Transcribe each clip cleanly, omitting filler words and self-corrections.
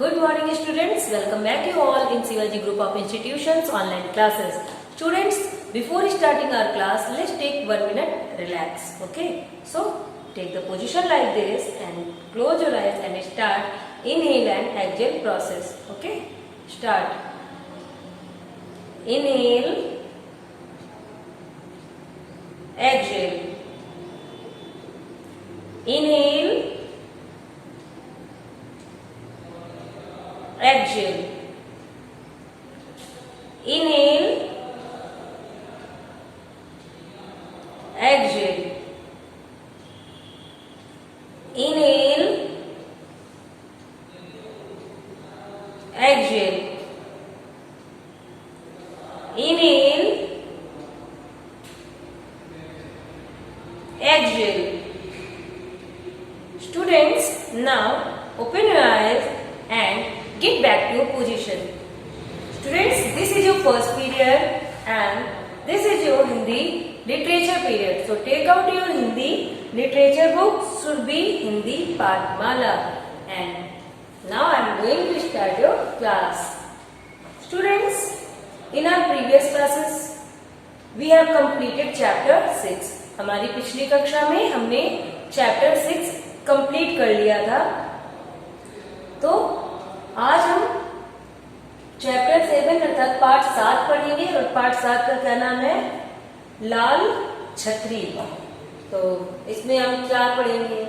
Good morning students, welcome back you all in CLG group of institutions online classes. Students, before starting our class, let's take 1 minute relax. Okay, so take the position like this and close your eyes and start inhale and exhale process. Okay, start. Inhale, exhale. Inhale, exhale. Inhale, exhale. Inhale, exhale. Inhale, exhale. Students, now open your eyes and get back to your position. Students, this is your first period and this is your Hindi literature period. So take out your Hindi literature book, should be Hindi Pathmala. And now I am going to start your class. Students, in our previous classes, we have completed chapter 6. हमारी पिछली कक्षा में हमने chapter 6 complete कर लिया था. तो आज हम चैप्टर 7 अर्थात पार्ट 7 पढ़ेंगे और पार्ट 7 का क्या नाम है? लाल छतरी. तो इसमें हम क्या पढ़ेंगे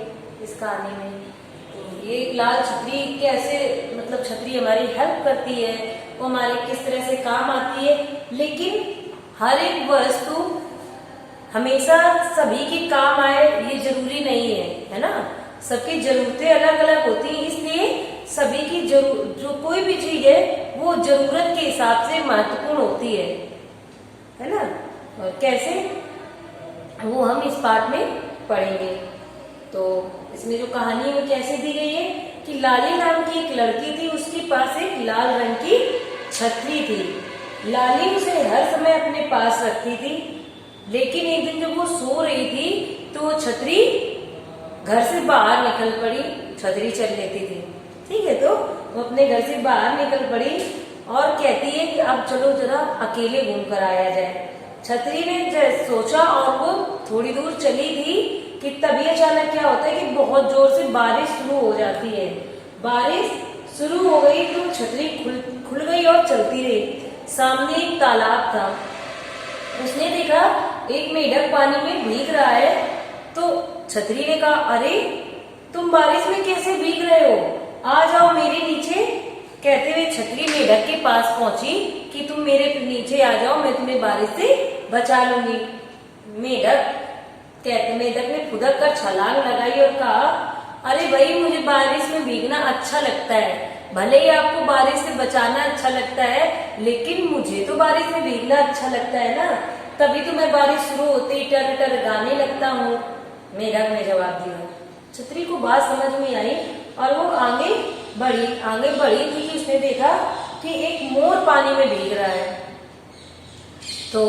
इस कहानी में? तो ये लाल छतरी कैसे, मतलब छतरी हमारी हेल्प करती है, वो हमारे किस तरह से काम आती है. लेकिन हर एक वस्तु हमेशा सभी के काम आए ये जरूरी नहीं है ना. सबकी जरूरतें अलग अलग होती हैं, इसलिए सभी की जो कोई भी चीज है वो जरूरत के हिसाब से महत्वपूर्ण होती है ना. और कैसे, वो हम इस पार्ट में पढ़ेंगे. तो इसमें जो कहानी है वो कैसे दी गई है कि लाली नाम की एक लड़की थी, उसके पास एक लाल रंग की छतरी थी. लाली उसे हर समय अपने पास रखती थी, लेकिन एक दिन जब वो सो रही थी तो वो छतरी घर से बाहर निकल पड़ी. छतरी चल लेती थी, ठीक है. तो वो अपने घर से बाहर निकल पड़ी और कहती है कि अब चलो जरा अकेले घूम कर आया जाए. छतरी ने सोचा और वो थोड़ी दूर चली थी कि तभी अचानक क्या होता है कि बहुत जोर से बारिश शुरू हो जाती है. बारिश शुरू हो गई तो छतरी खुल गई और चलती रही. सामने एक तालाब था. उसने देखा एक मेढक पानी में भीग रहा है. तो छतरी ने कहा, अरे तुम बारिश में कैसे भीग रहे हो, आ जाओ मेरे नीचे. कहते हुए छतरी मेढक के पास पहुंची कि तुम मेरे नीचे आ जाओ, मैं तुम्हें बारिश से बचा लूंगी. मेढक ने फुदक कर छलांग लगाई और कहा, अरे भाई मुझे बारिश में भीगना अच्छा लगता है. भले ही आपको बारिश से बचाना अच्छा लगता है, लेकिन मुझे तो बारिश में भीगना अच्छा लगता है ना, तभी तो मैं बारिश शुरू होते ही टर टर गाने लगता हूँ. मेढक ने जवाब दिया. छतरी को बात समझ में आई और वो आगे बढ़ी थी कि उसने देखा कि एक मोर पानी में भीग रहा है. तो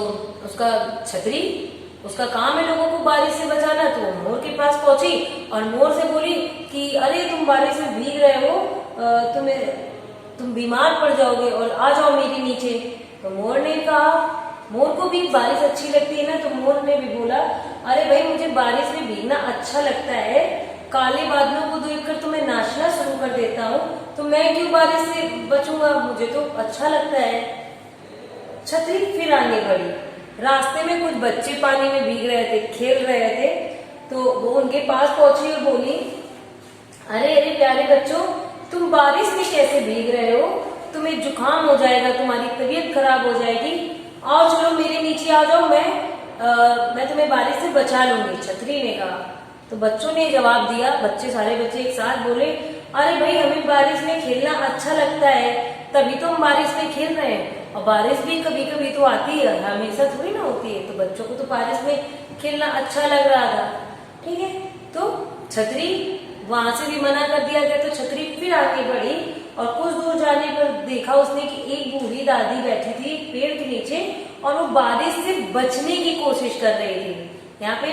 उसका काम है लोगों को बारिश से बचाना. तो मोर के पास पहुंची और मोर से बोली कि अरे तुम बारिश में भीग रहे हो, तुम बीमार पड़ जाओगे और आ जाओ मेरे नीचे. तो मोर ने कहा, मोर को भी बारिश अच्छी लगती है ना. तो मोर ने भी बोला, अरे भाई मुझे बारिश में भीगना अच्छा लगता है, काले बादलों को देखकर तो मैं नाचना शुरू कर देता हूँ, तो मैं क्यों बारिश से बचूंगा, मुझे तो अच्छा लगता है. छतरी फिर आगे बढ़ी. रास्ते में कुछ बच्चे पानी में भीग रहे थे, खेल रहे थे. तो वो उनके पास पहुंची और बोली, अरे अरे प्यारे बच्चों, तुम बारिश में कैसे भीग रहे हो, तुम्हें जुकाम हो जाएगा, तुम्हारी तबीयत खराब हो जाएगी, आओ चलो मेरे नीचे आ जाओ, मैं तुम्हें बारिश से बचा लूंगी. छतरी ने कहा. तो बच्चों ने जवाब दिया, सारे बच्चे एक साथ बोले, अरे भाई हमें बारिश में खेलना अच्छा लगता है, तभी तो हम बारिश में खेल रहे हैं. और बारिश भी कभी कभी तो आती है, हमेशा थोड़ी ना होती है. तो बच्चों को तो बारिश में खेलना अच्छा लग रहा था, ठीक है. तो छतरी वहां से भी मना कर दिया गया. तो छतरी फिर आगे बढ़ी और कुछ दूर जाने पर देखा उसने कि एक बूढ़ी दादी बैठी थी पेड़ के नीचे और वो बारिश से बचने की कोशिश कर रही थी. यहाँ पे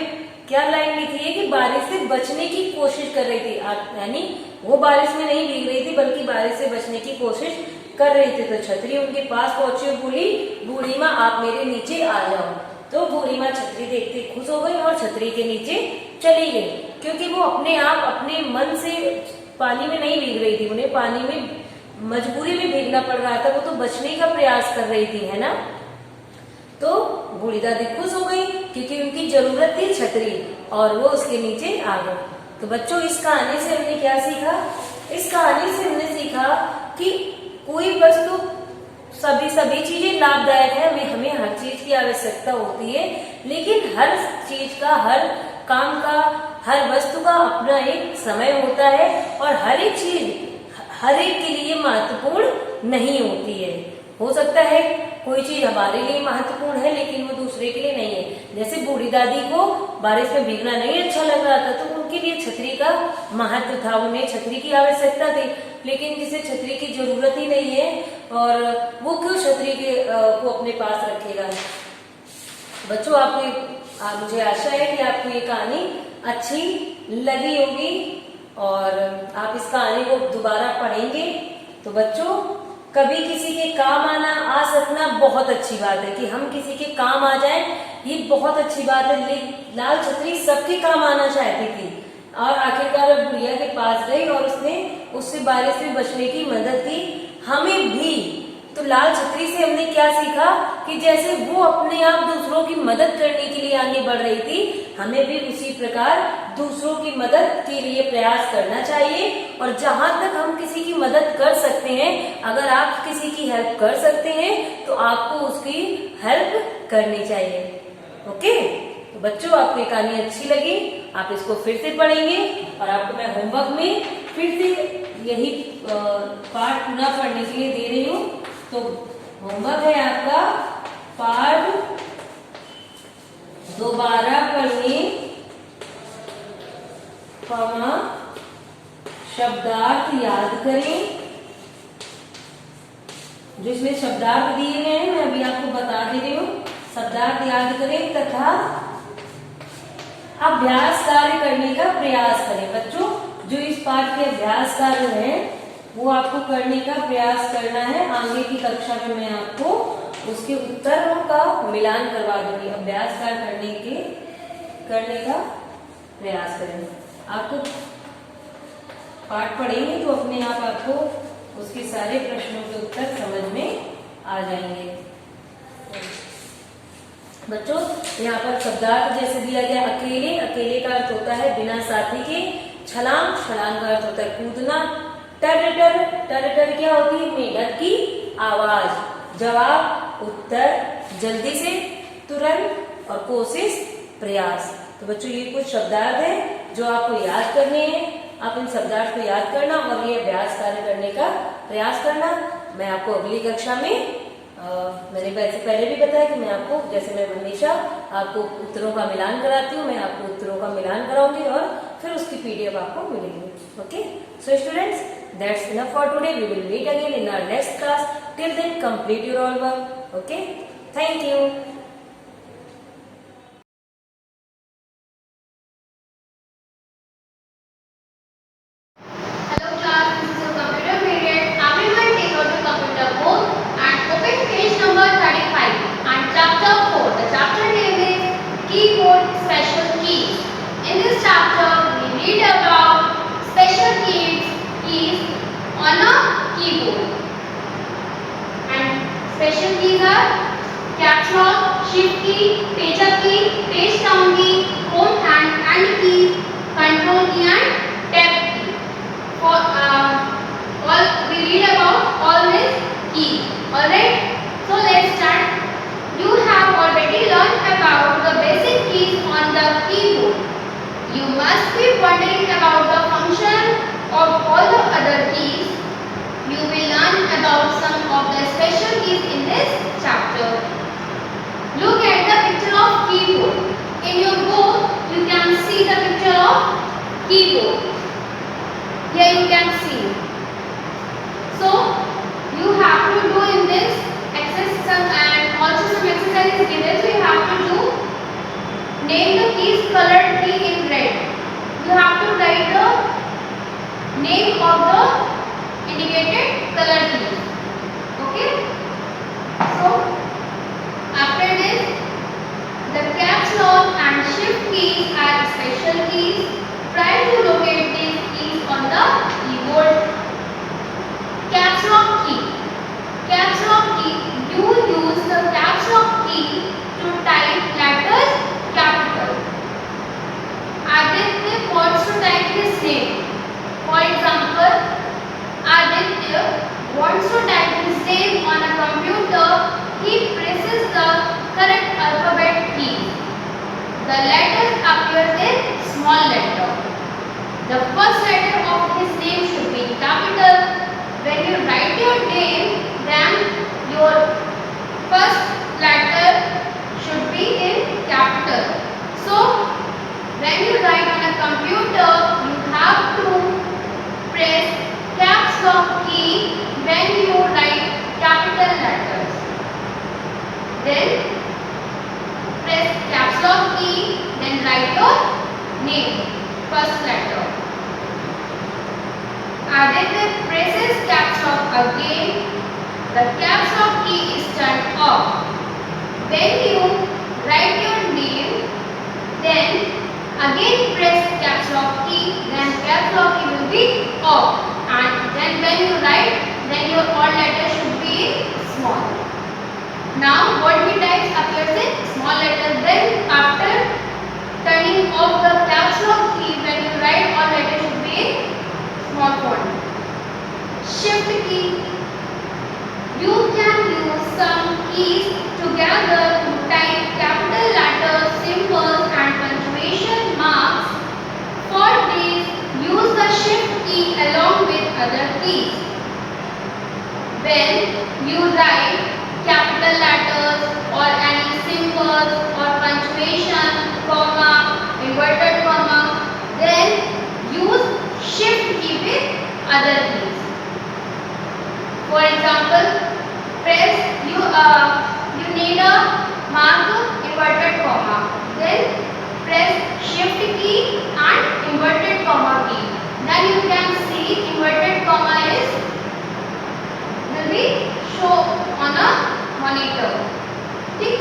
क्या लाइन लिखी है कि बारिश से बचने की कोशिश कर रही थी, यानी वो बारिश में नहीं भीग रही थी बल्कि बारिश से बचने की कोशिश कर रही थी। तो छतरी उनके पास पहुंची और बोली, बूढ़ी माँ आप मेरे नीचे आ जाओ। तो बूढ़ी माँ छतरी देखते खुश हो गई और छतरी के नीचे चली गई, क्योंकि वो अपने आप अपने मन से पानी में नहीं भीग रही थी, उन्हें पानी में मजबूरी में भीगना पड़ रहा था, वो तो बचने का प्रयास कर रही थी, है ना। तो बूढ़ी दादी खुश हो गई क्योंकि उनकी जरूरत थी छतरी और वो उसके नीचे आ गई। तो बच्चों इस कहानी से हमने क्या सीखा? इस कहानी से हमने सीखा कि कोई वस्तु सभी चीजें लाभदायक है, हमें हर चीज की आवश्यकता होती है, लेकिन हर चीज का, हर काम का, हर वस्तु का अपना एक समय होता है और हर एक चीज हर एक के लिए महत्वपूर्ण नहीं होती है। हो सकता है कोई चीज हमारे लिए महत्वपूर्ण है लेकिन वो दूसरे के लिए नहीं है। जैसे बूढ़ी दादी को बारिश में भीगना नहीं अच्छा लग रहा था तो उनके लिए छतरी का महत्व था, उन्हें छतरी की आवश्यकता थी, लेकिन जिसे छतरी की जरूरत ही नहीं है और वो क्यों छतरी को अपने पास रखेगा। बच्चों मुझे आशा है कि आपको ये कहानी अच्छी लगी होगी और आप इस कहानी को दोबारा पढ़ेंगे। तो बच्चों कभी किसी के काम आ सकना बहुत अच्छी बात है, कि हम किसी के काम आ जाएं, ये बहुत अच्छी बात है। लाल छतरी सबके काम आना चाहती थी और आखिरकार वो बुढ़िया के पास गई और उसने उससे बारिश से बचने की मदद की। हमें भी तो लाल छतरी से हमने क्या सीखा कि जैसे वो अपने आप दूसरों की मदद करने के लिए आगे बढ़ रही थी, हमें भी उसी प्रकार दूसरों की मदद के लिए प्रयास करना चाहिए। और जहां तक हम किसी की मदद कर सकते हैं, अगर आप किसी की हेल्प कर सकते हैं तो आपको उसकी हेल्प करनी चाहिए। ओके, तो बच्चों आपको ये कहानी अच्छी लगी, आप इसको फिर से पढ़ेंगे और आपको मैं होमवर्क में फिर से यही पाठ पुनः पढ़ने के लिए दे रही हूँ। तो होमवर्क है आपका पाठ दोबारा पढ़ने, शब्दार्थ याद करें। जो इसमें शब्दार्थ दिए गए हैं मैं अभी आपको बता दे रही हूँ। शब्दार्थ याद करें तथा अभ्यास कार्य करने का प्रयास करें। बच्चों जो इस पाठ के अभ्यास कार्य हैं वो आपको करने का प्रयास करना है। आगे की कक्षा में मैं आपको उसके उत्तरों का मिलान करवा दूंगी। अभ्यास कार्य करने का प्रयास करें। आपको पाठ पढ़ेंगे तो अपने आप आपको उसके सारे प्रश्नों के उत्तर समझ में आ जाएंगे। बच्चों यहाँ पर शब्दार्थ जैसे दिया गया, अकेले, अकेले का अर्थ होता है बिना साथी के। छलांग, छलांग का अर्थ होता है कूदना। टर टर, टर टर क्या होती है? मेढक की आवाज। जवाब, उत्तर, जल्दी से, तुरंत और कोशिश, प्रयास। तो बच्चों ये कुछ शब्दार्थ है जो आपको याद करने हैं। आप इन शब्दार्थ को याद करना और ये अभ्यास कार्य करने का प्रयास करना। मैं आपको अगली कक्षा में मैंने वैसे पहले भी बताया कि मैं आपको, जैसे मैं हमेशा आपको उत्तरों का मिलान कराती हूँ, मैं आपको उत्तरों का मिलान कराऊंगी और फिर उसकी पीडीएफ आपको मिलेगी। Okay, so students, that's enough for today. We will meet again in our next class. Till then, complete your all work. Okay, thank you. Hello class, this is your computer period. Everyone take out the computer book and open page number 35 and chapter 4. The chapter name is Keyboard Special Keys. In this chapter, we read about special keys on a keyboard. And special keys are caps lock, shift key, page up key, page down key, home and key, control key and tab key. For all we read about all these keys. Alright, so let's start. You have already learned about the basic keys on the keyboard. You must be wondering about the function of all the other keys. You will learn about some of the special keys in this chapter. Look at the picture of keyboard. In your book, you can see the picture of keyboard. Here you can see. So you have to do in this exercise and also some exercises given. So you have to do name the keys colored key in red. You have to write the name of the indicated color keys. Okay. So after this, the caps lock and shift keys are special keys. Try to locate these keys on the keyboard. Caps lock key. Caps lock key. You use the caps lock key to type letters capital. Aditya wants to type his name. For example, Aditya wants to type his name on a computer. He presses the correct alphabet key. The letters appears in small letter. The first letter of his name should be capital. When you write your name, then your first letter should be in capital. So, when you write on a computer, you have to press caps lock key when you write capital letters. Then press caps lock key, then write your name, first letter. Aditya presses caps lock again. The caps lock key is turned off. When you write your name, then again press caps lock key, then caps lock key will be off. And then when you write, then your all letters should be in small. Now what we type appears in small letters. Then after turning off the caps lock key, when you write, all letters should be in small font. Shift key. You can use some keys together to type capital letters, symbols and punctuation marks. For this, use the shift key along with other keys. When you write capital letters or any symbols or punctuation, comma, inverted comma, then use shift key with other keys. For example, you need a mark inverted comma. Then press shift key and inverted comma key. Then you can see inverted comma will be shown on a monitor. Okay?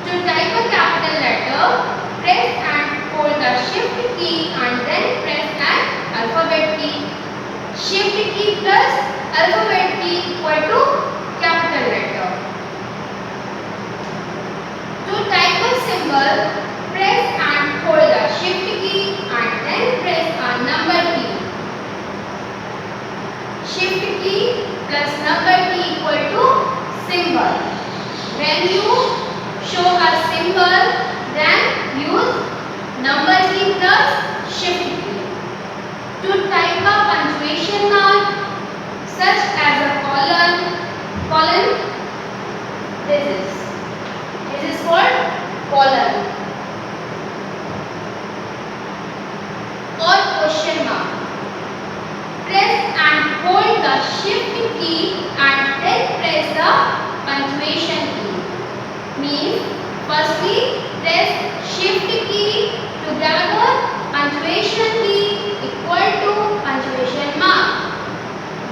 To type a capital letter, press and hold the shift key and then press an alphabet key. Shift key plus alphabet key equal to capital letter. To type a symbol, press and hold the shift key and then press a number key. Shift key plus number key equal to symbol. When you show a symbol, then use number key plus shift key. To type a punctuation mark such as a colon, this is called colon, or question mark. Press and hold the shift key and then press the punctuation key. Means firstly press shift key together punctuation key equal to punctuation mark.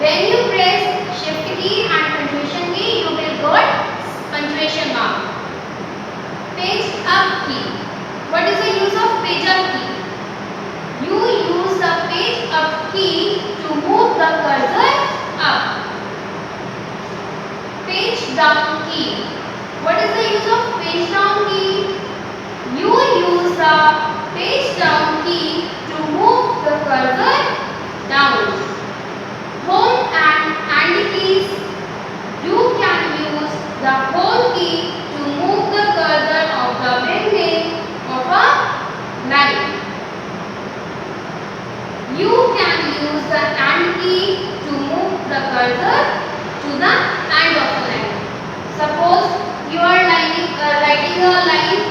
When you press shift key and punctuation key, you will get punctuation mark. Page up key. What is the use of page up key? You use the page up key to move the cursor up. Page down key. What is the use of page down key? You use the page down key to move the cursor down. Home and keys. You can use the home key to move the cursor of the beginning of a line. You can use the and key to move the cursor to the end of a line. Suppose you are writing a line,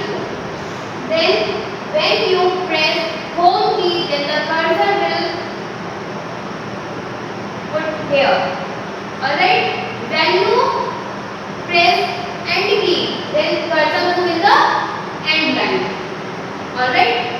then when you press home key, then the cursor will put here. Alright, when you press end key, then cursor move in the end line. Alright.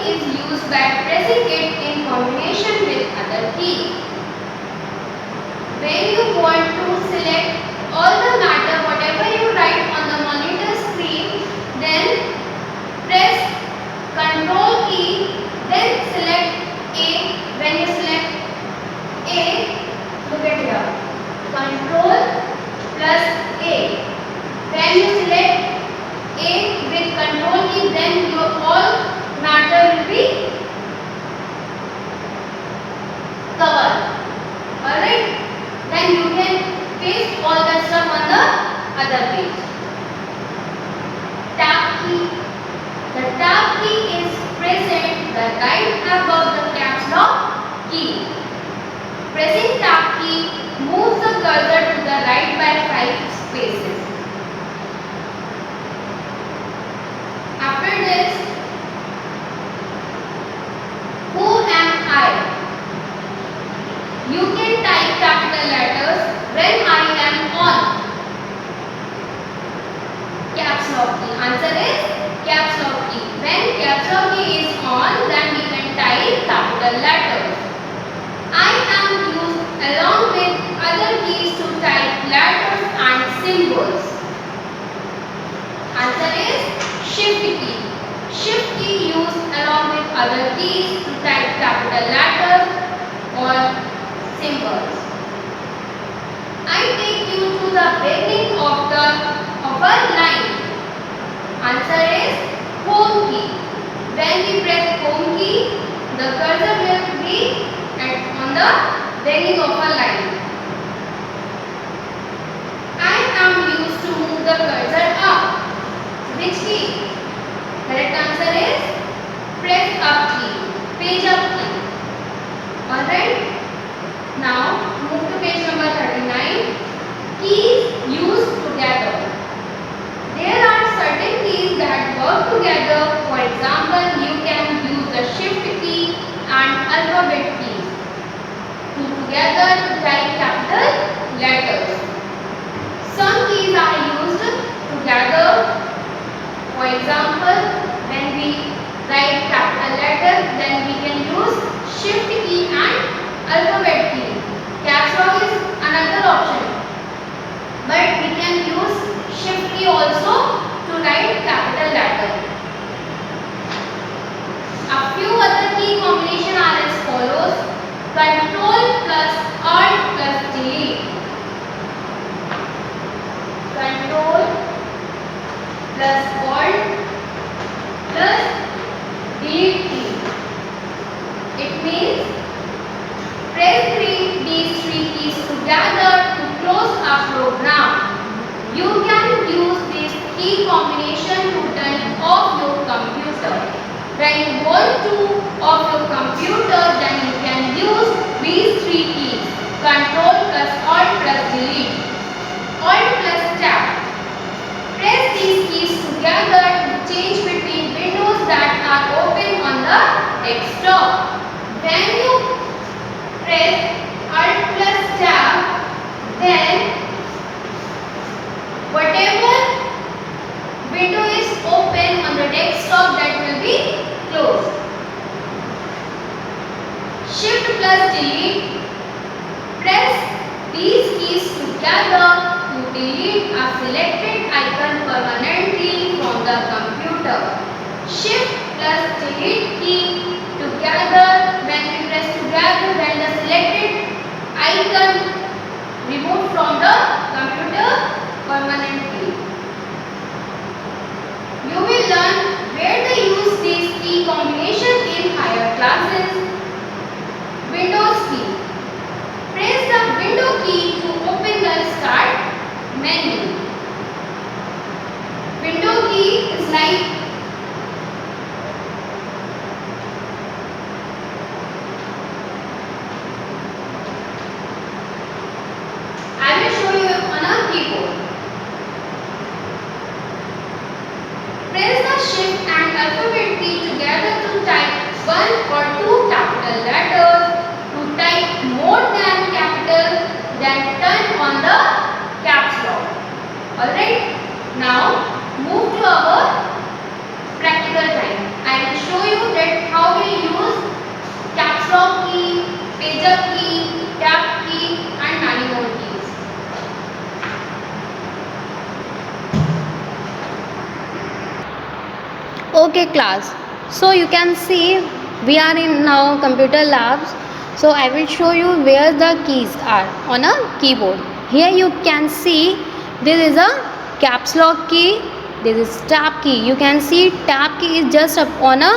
is used by pressing it in combination with other keys. When you want to select all the matter, whatever you write on the monitor screen, then press Control key, then select A. When you select A, look at here, Control plus A. When you select A with Control key, then your all matter will be covered. Alright? Then you can paste all the stuff on the other page. Tab key. The tab key is present right above the caps lock key. Pressing tab key moves the cursor to the right by 5 spaces. After this, who am I? You can type capital letters when I am on caps lock key. Answer is caps lock key. When caps lock key is on, then we can type capital letters. I am used along with other keys to type letters and symbols. Answer is shift key. Shift key used along with other keys to type capital letters or symbols. I take you to the beginning of a line. Answer is home key. When we press home key, the cursor will be on the beginning of a line. I am used to move the cursor up. Which key? Correct answer is press up key, page up key. Alright. Now move to page number 39. Keys used together. There are certain keys that work together. For example, you can use the shift key and alphabet keys together to type capital letters. Some keys are used together. For example, when we write capital letters, then we can use shift key and alphabet key. Caps lock is another option, but we can use shift key also to write capital letter. A few other key combinations are as follows: Control plus Alt plus Delete. Control plus Alt plus Delete key. It means press these three keys together to close a program. You can use this key combination to turn off your computer. When you want to off your computer, then you can use these three keys: Control plus Alt plus Delete, Alt plus Tab. Press these keys together to change between windows that are open on the desktop. When you press Alt plus Tab, then whatever window is open on the desktop, that will be closed. Shift plus Delete. Press these keys together to delete a selected icon permanently from the computer. Shift plus Delete key together. When we press together, then the selected icon removed from the computer permanently. You will learn where to use these key combinations in higher classes. Windows key. Press the window key to open the start menu. Window key is like I will show you on a keyboard. Press the shift and alphabet key together to type one or two capital letters. To type more than capital, then turn on the caps lock. Alright, now move to our practical time. I will show you that Okay class, so you can see we are in now computer labs. So I will show you where the keys are on a keyboard. Here you can see this is a caps lock key, this is tab key. You can see tab key is just up on a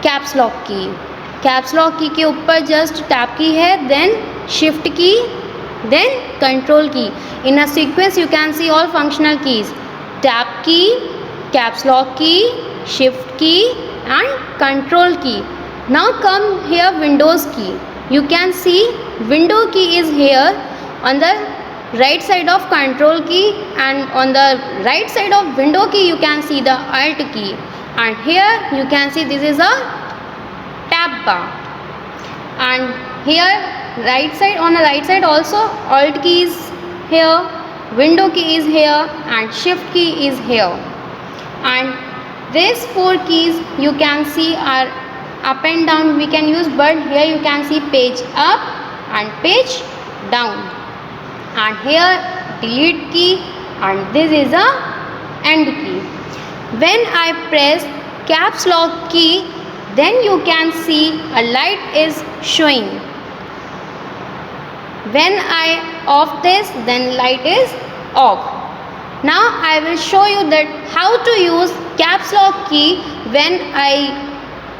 caps lock key. Caps lock key के ऊपर just tap key है, then shift key, then control key. In a sequence you can see all functional keys, tap key, caps lock key, shift key and control key. Now come here Windows key. You can see window key is here on the right side of control key, and on the right side of window key you can see the alt key, and here you can see this is a tab bar, and here right side, on the right side also alt key is here, window key is here and shift key is here, and these four keys you can see are up and down we can use, but here you can see page up and page down, and here delete key, and this is a end key. When I press caps lock key, then you can see a light is showing. When I off this, then light is off. Now I will show you that how to use caps lock key. When I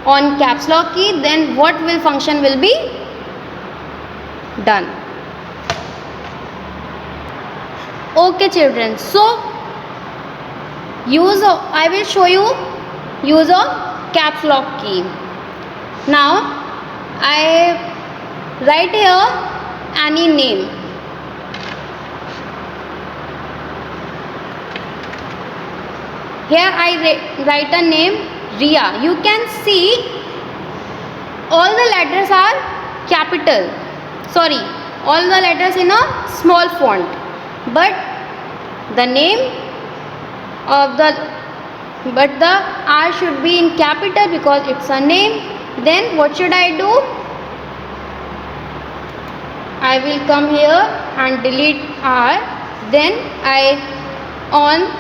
on caps lock key, then what will function will be done. Okay children, so I will show you use of caps lock key. Now I write here any name. Here I write a name Riya. You can see all the letters are capital, sorry, all the letters in a small font, but the name of the R should be in capital because it's a name. Then what should I do? I will come here and delete R, then I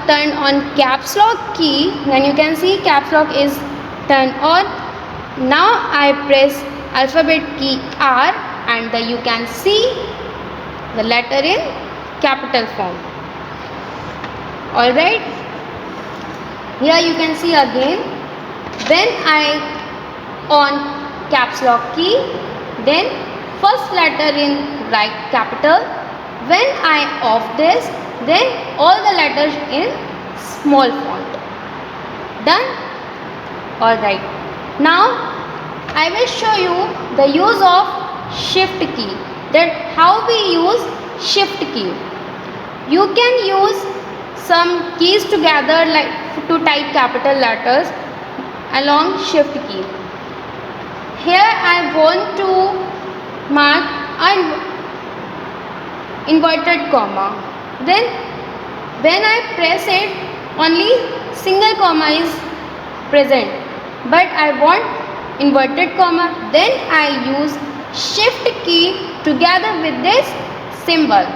turn on caps lock key, then you can see caps lock is turned on. Now I press alphabet key R, and you can see the letter in capital form. Alright, here you can see again, when I on caps lock key, then first letter in right capital. When I off this, then all the letters in small font. Done? Alright, now I will show you the use of shift key, that how we use shift key. You can use some keys together like to type capital letters along shift key. Here I want to mark an inverted comma, then when I press it only single comma is present, but I want inverted comma, then I use shift key together with this symbol.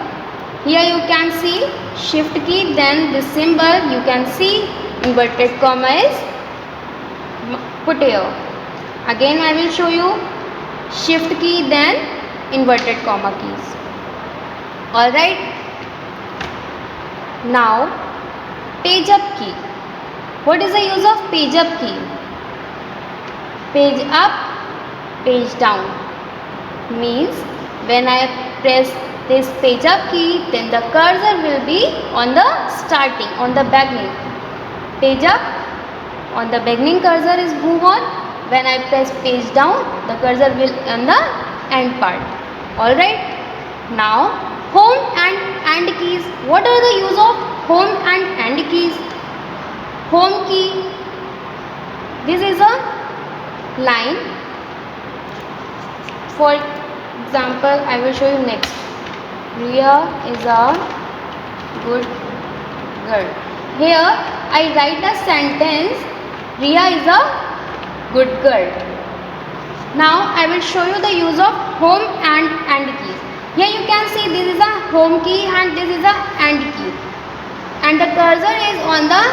Here you can see shift key, then this symbol, you can see inverted comma is put here. Again I will show you shift key, then inverted comma keys. Alright, now page up key. What is the use of page up key? Page up, page down means when I press this page up key, then the cursor will be on the starting, on the beginning. Page up, on the beginning cursor is move on. When I press page down, the cursor will on the end part. Alright, now home and end keys. What are the use of home and end keys? Home key, this is a line. For example, I will show you next. Riya is a good girl. Here I write a sentence, Riya is a good girl. Now I will show you the use of home and end keys. Here you can see this is a home key and this is a end key, and the cursor is on the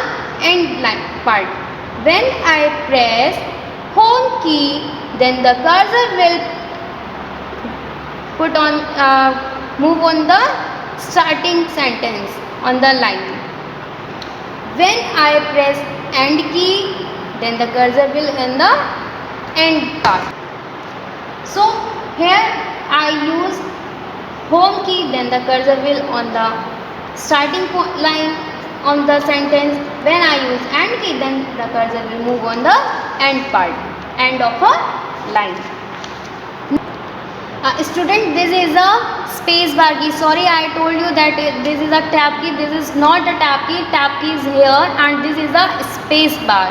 end line part. When I press home key, then the cursor will move on the starting sentence on the line. When I press end key, then the cursor will end the end part. So here I use home key, then the cursor will on the starting line on the sentence. When I use end key, then the cursor will move on the end part, end of a line. Student, this is a space bar key. Sorry, I told you that this is a tab key. This is not a tab key. Tab key is here and this is a space bar.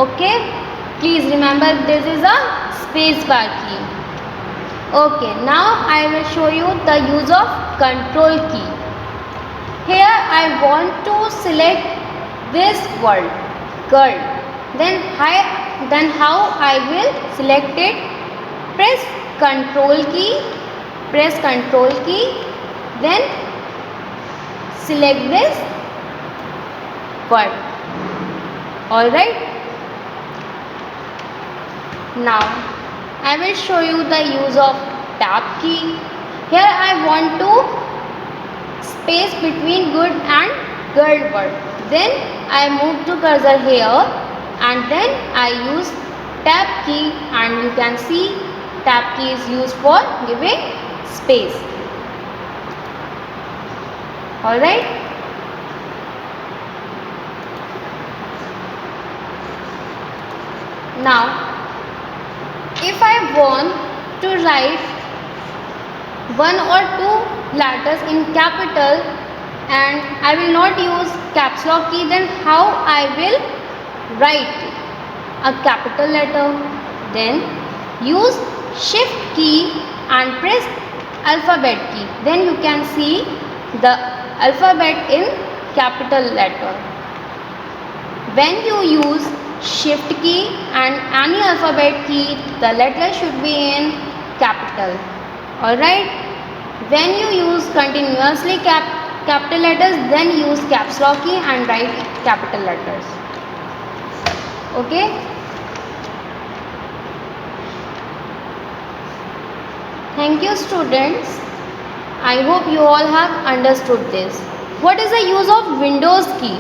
Okay, please remember this is a space bar key. Okay, now I will show you the use of control key. Here I want to select this word girl. Then how I will select it? Press control key, then select this word. Alright. Now I will show you the use of tab key. Here I want to space between good and girl word. Then I move to cursor here and then I use tab key, and you can see tab key is used for giving space. Alright. Now if I want to write one or two letters in capital and I will not use caps lock key, then how I will write a capital letter? Then use shift key and press alphabet key. Then you can see the alphabet in capital letter. When you use shift key and any alphabet key, the letter should be in capital. Alright. When you use continuously capital letters, then use caps lock key and write capital letters. Okay. Thank you, students. I hope you all have understood this. What is the use of Windows key?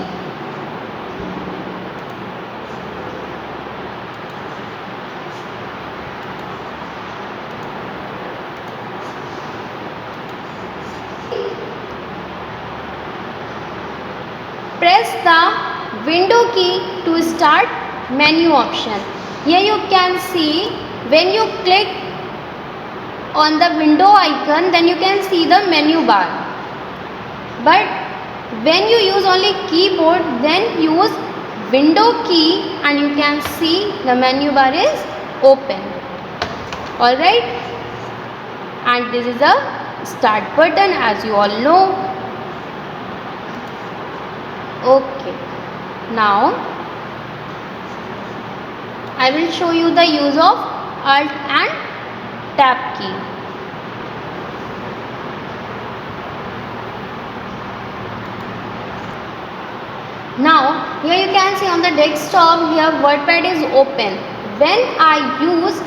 Press the window key to start menu option. Here you can see when you click on the window icon, then you can see the menu bar. But when you use only keyboard, then use window key and you can see the menu bar is open. Alright. And this is a start button, as you all know. Okay. Now I will show you the use of Alt and Tab key. Now here you can see on the desktop, here WordPad is open. When I use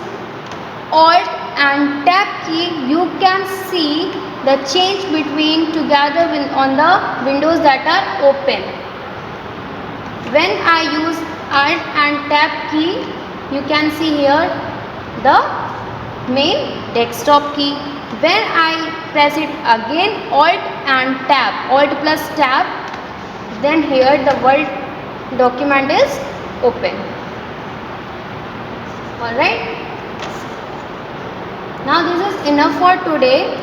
Alt and Tab key, you can see the change between together on the windows that are open. When I use Alt and Tab key, you can see here the main desktop key. When I press it again, Alt and Tab, Alt plus Tab, then here the Word document is open. Alright. Now this is enough for today.